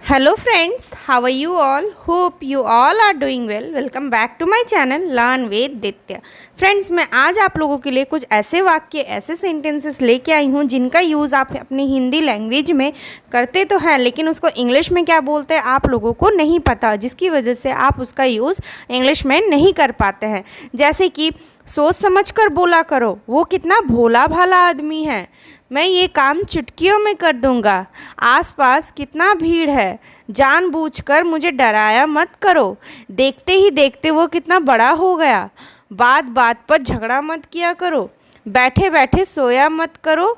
Hello friends, how are you all? Hope you all are doing well. Welcome back to my channel Learn with Ditya. Friends, मैं आज आप लोगों के लिए कुछ ऐसे वाक्य, ऐसे सेंटेंसेस लेके आई हूँ जिनका यूज़ आप अपनी हिंदी लैंग्वेज में करते तो हैं, लेकिन उसको इंग्लिश में क्या बोलते हैं आप लोगों को नहीं पता, जिसकी वजह से आप उसका यूज़ इंग्लिश में नहीं कर पाते हैं। जैसे कि सोच समझ कर बोला करो, वो कितना भोला भाला आदमी है, मैं ये काम चुटकियों में कर दूंगा, आसपास कितना भीड़ है, जानबूझकर मुझे डराया मत करो, देखते ही देखते वो कितना बड़ा हो गया, बात बात पर झगड़ा मत किया करो, बैठे बैठे सोया मत करो,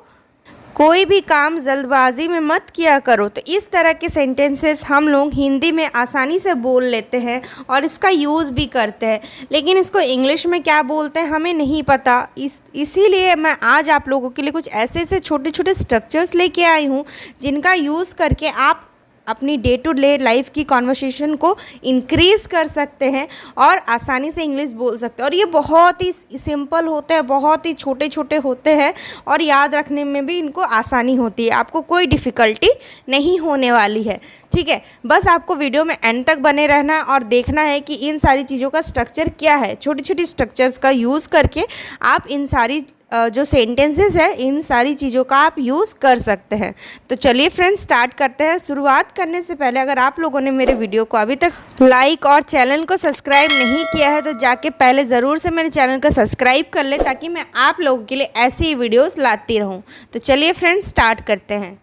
कोई भी काम जल्दबाजी में मत किया करो। तो इस तरह के सेंटेंसेस हम लोग हिंदी में आसानी से बोल लेते हैं और इसका यूज़ भी करते हैं, लेकिन इसको इंग्लिश में क्या बोलते हैं हमें नहीं पता। इसीलिए मैं आज आप लोगों के लिए कुछ ऐसे ऐसे छोटे छोटे स्ट्रक्चर्स लेके आई हूँ जिनका यूज़ करके आप अपनी डे टू डे लाइफ की कॉन्वर्सेशन को इंक्रीज़ कर सकते हैं और आसानी से इंग्लिश बोल सकते हैं। और ये बहुत ही सिंपल होते हैं, बहुत ही छोटे छोटे होते हैं और याद रखने में भी इनको आसानी होती है, आपको कोई डिफ़िकल्टी नहीं होने वाली है। ठीक है, बस आपको वीडियो में एंड तक बने रहना और देखना है कि इन सारी चीज़ों का स्ट्रक्चर क्या है। छोटी छोटी स्ट्रक्चर्स का यूज़ करके आप इन सारी जो सेंटेंसेस है इन सारी चीज़ों का आप यूज़ कर सकते हैं। तो चलिए फ्रेंड्स स्टार्ट करते हैं। शुरुआत करने से पहले अगर आप लोगों ने मेरे वीडियो को अभी तक लाइक और चैनल को सब्सक्राइब नहीं किया है तो जाके पहले ज़रूर से मेरे चैनल को सब्सक्राइब कर ले, ताकि मैं आप लोगों के लिए ऐसी ही वीडियोज़ लाती रहूँ। तो चलिए फ्रेंड्स स्टार्ट करते हैं।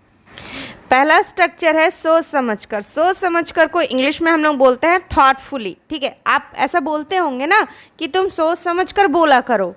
पहला स्ट्रक्चर है सोच समझकर। सोच समझकर को इंग्लिश में हम लोग बोलते हैं थॉटफुली। ठीक है, आप ऐसा बोलते होंगे ना कि तुम सोच समझकर बोला करो,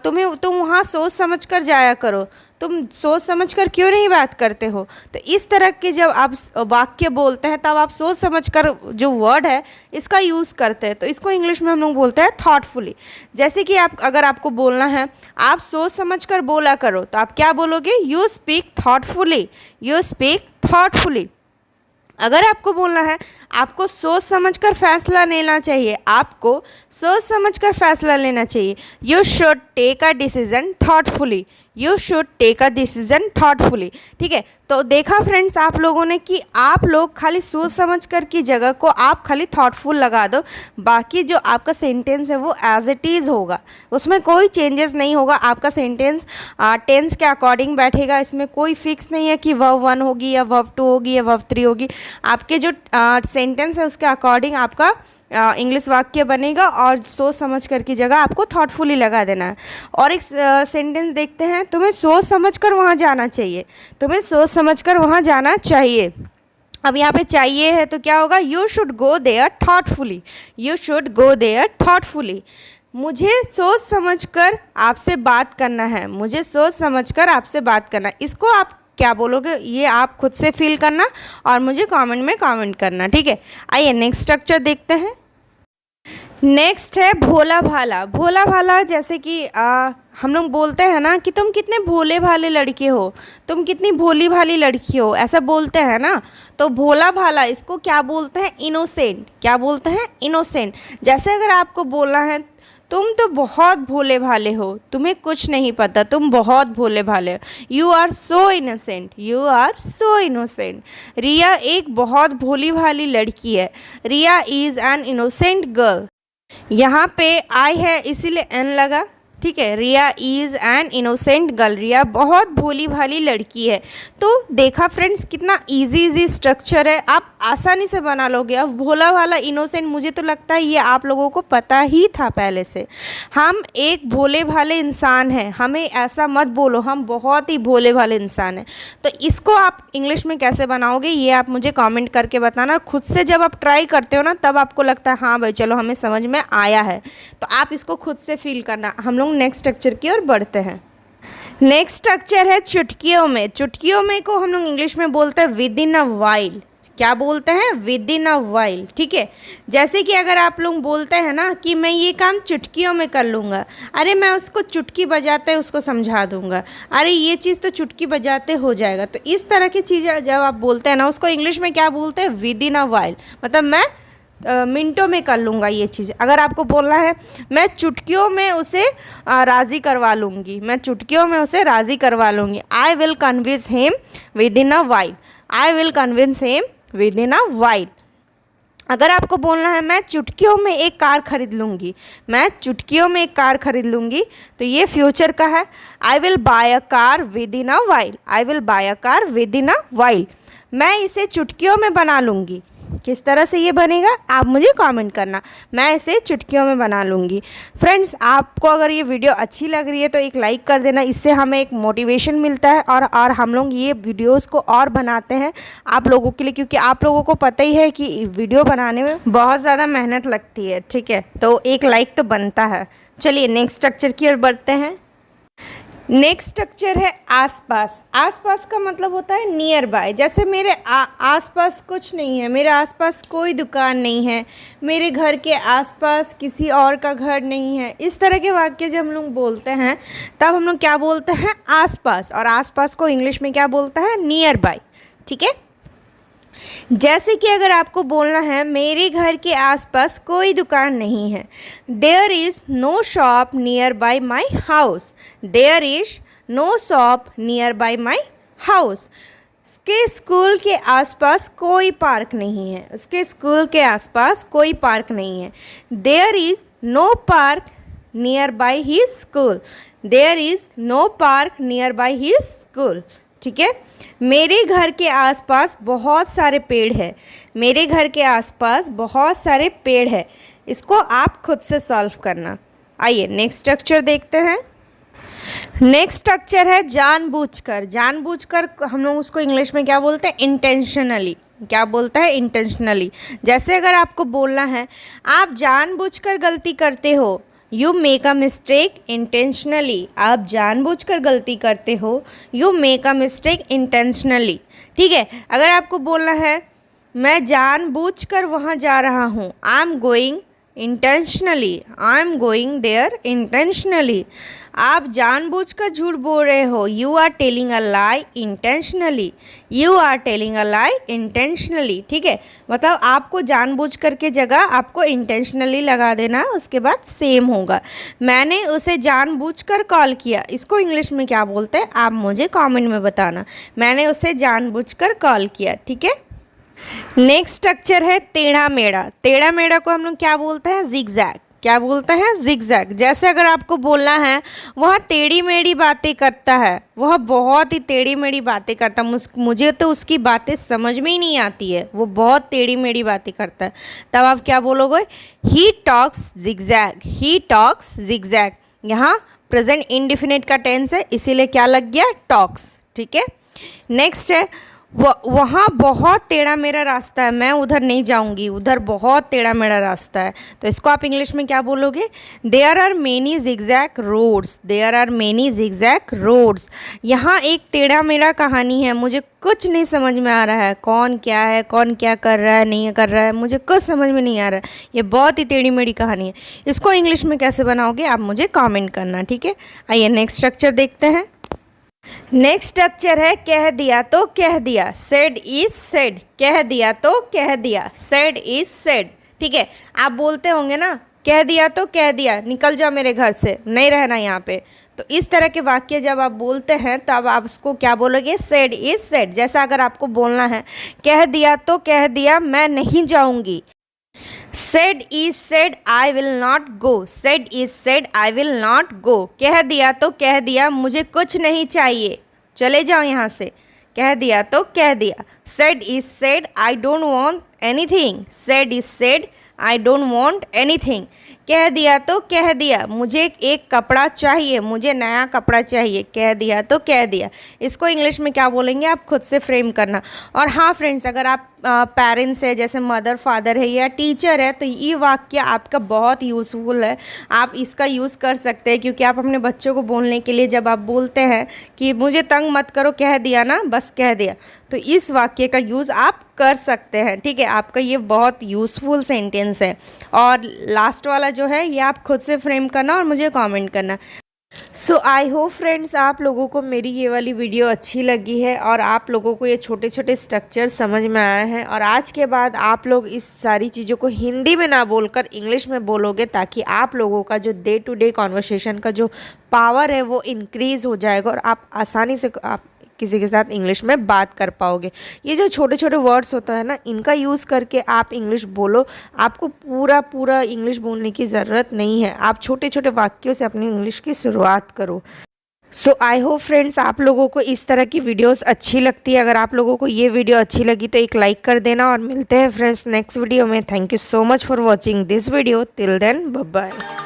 तुम वहाँ सोच समझकर जाया करो, तुम सोच समझकर क्यों नहीं बात करते हो। तो इस तरह के जब आप वाक्य बोलते हैं तब आप सोच समझकर जो वर्ड है इसका यूज़ करते हैं, तो इसको इंग्लिश में हम लोग बोलते हैं थॉटफुली। जैसे कि अगर आपको बोलना है आप सोच समझकर बोला करो, तो आप क्या बोलोगे, you speak thoughtfully, you speak thoughtfully. अगर आपको बोलना है आपको सोच समझकर फैसला लेना चाहिए, आपको सोच समझकर फैसला लेना चाहिए, you should take a decision thoughtfully, you should take a decision thoughtfully. ठीक है, तो देखा फ्रेंड्स आप लोगों ने कि आप लोग खाली सोच समझकर की जगह को आप खाली थॉटफुल लगा दो, बाकी जो आपका सेंटेंस है वो एज इट इज़ होगा, उसमें कोई चेंजेस नहीं होगा। आपका सेंटेंस टेंस के अकॉर्डिंग बैठेगा, इसमें कोई फिक्स नहीं है कि वर्ब 1 होगी या वर्ब 2 होगी या वर्ब 3 होगी। आपके जो सेंटेंस है उसके अकॉर्डिंग आपका इंग्लिश वाक्य बनेगा और सोच समझ कर की जगह आपको थॉटफुली लगा देना है। और एक सेंटेंस देखते हैं, तुम्हें सोच समझकर वहाँ जाना चाहिए, तुम्हें सोच समझकर वहाँ जाना चाहिए। अब यहाँ पे चाहिए है तो क्या होगा, you should go there thoughtfully, you should go there thoughtfully. मुझे सोच समझकर आपसे बात करना है, मुझे सोच समझकर आपसे बात करना, इसको आप क्या बोलोगे ये आप खुद से फील करना और मुझे कमेंट में कमेंट करना। ठीक है, आइए नेक्स्ट स्ट्रक्चर देखते हैं। नेक्स्ट है भोला भाला। भोला भाला जैसे कि हम लोग बोलते हैं ना कि तुम कितने भोले भाले लड़के हो, तुम कितनी भोली भाली लड़की हो, ऐसा बोलते हैं ना। तो भोला भाला इसको क्या बोलते हैं, इनोसेंट। क्या बोलते हैं, इनोसेंट। जैसे अगर आपको बोलना है तुम तो बहुत भोले भाले हो, तुम्हें कुछ नहीं पता, तुम बहुत भोले भाले हो, you are so innocent, you are so innocent. Riya एक बहुत भोली भाली लड़की है, Riya is an innocent girl. यहाँ पे आई है इसीलिए एन लगा। ठीक है, Riya is an innocent girl, Riya बहुत भोली भाली लड़की है। तो देखा फ्रेंड्स कितना इजी स्ट्रक्चर है, आप आसानी से बना लोगे। अब भोला भाला इनोसेंट, मुझे तो लगता है ये आप लोगों को पता ही था पहले से। हम एक भोले भाले इंसान हैं, हमें ऐसा मत बोलो हम बहुत ही भोले भाले इंसान हैं। तो इसको आप इंग्लिश में कैसे बनाओगे ये आप मुझे कमेंट करके बताना। खुद से जब आप ट्राई करते हो ना तब आपको लगता है हाँ भाई चलो हमें समझ में आया है, तो आप इसको खुद से फील करना। हम लोग नेक्स्ट स्ट्रक्चर की ओर बढ़ते हैं। नेक्स्ट स्ट्रक्चर है चुटकियों में। चुटकियों में को हम लोग इंग्लिश में बोलते हैं विद इन अ वाइल। क्या बोलते हैं, विद इन अ वाइल। ठीक है, जैसे कि अगर आप लोग बोलते हैं ना कि मैं ये काम चुटकियों में कर लूँगा, अरे मैं उसको चुटकी बजाते उसको समझा दूँगा, अरे ये चीज़ तो चुटकी बजाते हो जाएगा। तो इस तरह की चीज़ें जब आप बोलते हैं ना उसको इंग्लिश में क्या बोलते हैं, विद इन अ वाइल। मतलब मैं मिनटों में कर लूँगा ये चीज़। अगर आपको बोलना है मैं चुटकियों में उसे राज़ी करवा लूँगी, मैं चुटकियों में उसे राज़ी करवा लूँगी, I will convince him with in a while, I will convince him with in a while. अगर आपको बोलना है मैं चुटकियों में एक कार खरीद लूँगी, मैं चुटकियों में एक कार खरीद लूँगी, तो ये फ्यूचर का है। I will buy a car with in a while, I will buy a car with in a while. मैं इसे चुटकियों में बना लूँगी। किस तरह से ये बनेगा आप मुझे कमेंट करना। मैं इसे चुटकियों में बना लूँगी। फ्रेंड्स, आपको अगर ये वीडियो अच्छी लग रही है तो एक लाइक कर देना, इससे हमें एक मोटिवेशन मिलता है और हम लोग ये वीडियोस को और बनाते हैं आप लोगों के लिए, क्योंकि आप लोगों को पता ही है कि वीडियो बनाने में बहुत ज़्यादा मेहनत लगती है। ठीक है, तो एक लाइक तो बनता है। चलिए नेक्स्ट स्ट्रक्चर की ओर बढ़ते हैं। नेक्स्ट स्ट्रक्चर है आसपास। आसपास का मतलब होता है नियर बाय। जैसे मेरे आसपास कुछ नहीं है, मेरे आसपास कोई दुकान नहीं है, मेरे घर के आसपास किसी और का घर नहीं है, इस तरह के वाक्य जब हम लोग बोलते हैं तब हम लोग क्या बोलते हैं, आसपास। और आसपास को इंग्लिश में क्या बोलता है, नियर बाय। ठीक है, जैसे कि अगर आपको बोलना है मेरे घर के आसपास कोई दुकान नहीं है, there is no shop near by my house, there is no shop near by my house. उसके स्कूल के आसपास कोई पार्क नहीं है, उसके स्कूल के आसपास कोई पार्क नहीं है, there is no park near by his school, there is no park near by his school. ठीक है, मेरे घर के आसपास बहुत सारे पेड़ हैं, मेरे घर के आसपास बहुत सारे पेड़ हैं। इसको आप खुद से सॉल्व करना। आइए नेक्स्ट स्ट्रक्चर देखते हैं। नेक्स्ट स्ट्रक्चर है जानबूझकर। जानबूझकर हम लोग उसको इंग्लिश में क्या बोलते हैं, इंटेंशनली। क्या बोलता है, इंटेंशनली। जैसे अगर आपको बोलना है आप जानबूझकर गलती करते हो, you make a mistake intentionally. आप जानबूझकर गलती करते हो, you make a mistake intentionally. ठीक है, अगर आपको बोलना है मैं जानबूझकर वहाँ जा रहा हूँ, I am going intentionally, I am going there intentionally. आप जानबूझकर झूठ बोल रहे हो, you are telling a lie intentionally, you are telling a lie intentionally. ठीक है, मतलब आपको जानबूझकर के जगह आपको इंटेंशनली लगा देना, उसके बाद सेम होगा। मैंने उसे जानबूझकर कॉल किया, इसको इंग्लिश में क्या बोलते हैं आप मुझे कमेंट में बताना। मैंने उसे जानबूझकर कॉल किया। ठीक है, नेक्स्ट स्ट्रक्चर है टेढ़ा मेढ़ा। टेढ़ा मेढ़ा को हम लोग क्या बोलते हैं, जिगजैग। क्या बोलते हैं, जिगजैग। जैसे अगर आपको बोलना है वह टेढ़ी मेढ़ी बातें करता है, वह बहुत ही टेढ़ी मेढ़ी बातें करता है, मुझे तो उसकी बातें समझ में ही नहीं आती है, वो बहुत टेढ़ी मेढ़ी बातें करता है, तब आप क्या बोलोगे, he talks zigzag, he talks zigzag. यहाँ प्रेजेंट इंडेफिनिट का टेंस है, इसीलिए क्या लग गया, टॉक्स। ठीक है, नेक्स्ट है वहाँ बहुत टेढ़ा मेरा रास्ता है, मैं उधर नहीं जाऊँगी, उधर बहुत टेढ़ा मेरा रास्ता है। तो इसको आप इंग्लिश में क्या बोलोगे, there are many zigzag roads, there are many zigzag roads. यहाँ एक टेढ़ा मेढ़ा कहानी है, मुझे कुछ नहीं समझ में आ रहा है, कौन क्या है, कौन क्या कर रहा है, नहीं कर रहा है, मुझे कुछ समझ में नहीं आ रहा है, ये बहुत ही टेढ़ी मेढ़ी कहानी है। इसको इंग्लिश में कैसे बनाओगे आप मुझे कमेंट करना। ठीक है, आइए नेक्स्ट स्ट्रक्चर देखते हैं। नेक्स्ट स्ट्रक्चर है कह दिया तो कह दिया, सेड इज सेड। कह दिया तो कह दिया, सेड इज सेड। ठीक है, आप बोलते होंगे ना, कह दिया तो कह दिया, निकल जाओ मेरे घर से, नहीं रहना यहाँ पे। तो इस तरह के वाक्य जब आप बोलते हैं तब आप उसको क्या बोलोगे, सेड इज सेड। जैसा अगर आपको बोलना है कह दिया तो कह दिया मैं नहीं जाऊँगी, said is said I will not go, said is said I will not go. कह दिया तो कह दिया मुझे कुछ नहीं चाहिए, चले जाओ यहाँ से। कह दिया तो कह दिया, said is said I don't want anything, said is said I don't want anything. कह दिया तो कह दिया मुझे एक कपड़ा चाहिए, मुझे नया कपड़ा चाहिए, कह दिया तो कह दिया। इसको इंग्लिश में क्या बोलेंगे आप खुद से फ्रेम करना। और हाँ फ्रेंड्स, अगर आप पेरेंट्स है, जैसे मदर फादर है या टीचर है, तो ये वाक्य आपका बहुत यूज़फुल है, आप इसका यूज़ कर सकते हैं। क्योंकि आप अपने बच्चों को बोलने के लिए जब आप बोलते हैं कि मुझे तंग मत करो, कह दिया ना, बस कह दिया, तो इस वाक्य का यूज़ आप कर सकते हैं। ठीक है, आपका ये बहुत यूज़फुल सेंटेंस है। और लास्ट वाला जो है ये आप खुद से फ्रेम करना और मुझे कमेंट करना। सो आई होप फ्रेंड्स आप लोगों को मेरी ये वाली वीडियो अच्छी लगी है और आप लोगों को ये छोटे छोटे स्ट्रक्चर समझ में आए हैं। और आज के बाद आप लोग इस सारी चीज़ों को हिंदी में ना बोलकर इंग्लिश में बोलोगे, ताकि आप लोगों का जो डे टू डे कॉन्वर्सेशन का जो पावर है वो इंक्रीज़ हो जाएगा और आप आसानी से आप किसी के साथ इंग्लिश में बात कर पाओगे। ये जो छोटे छोटे वर्ड्स होता है ना, इनका यूज़ करके आप इंग्लिश बोलो। आपको पूरा इंग्लिश बोलने की ज़रूरत नहीं है, आप छोटे छोटे वाक्यों से अपनी इंग्लिश की शुरुआत करो। सो आई होप फ्रेंड्स आप लोगों को इस तरह की वीडियोस अच्छी लगती है। अगर आप लोगों को ये वीडियो अच्छी लगी तो एक लाइक कर देना, और मिलते हैं फ्रेंड्स नेक्स्ट वीडियो में। Thank you so much for watching this video. Till then bye bye.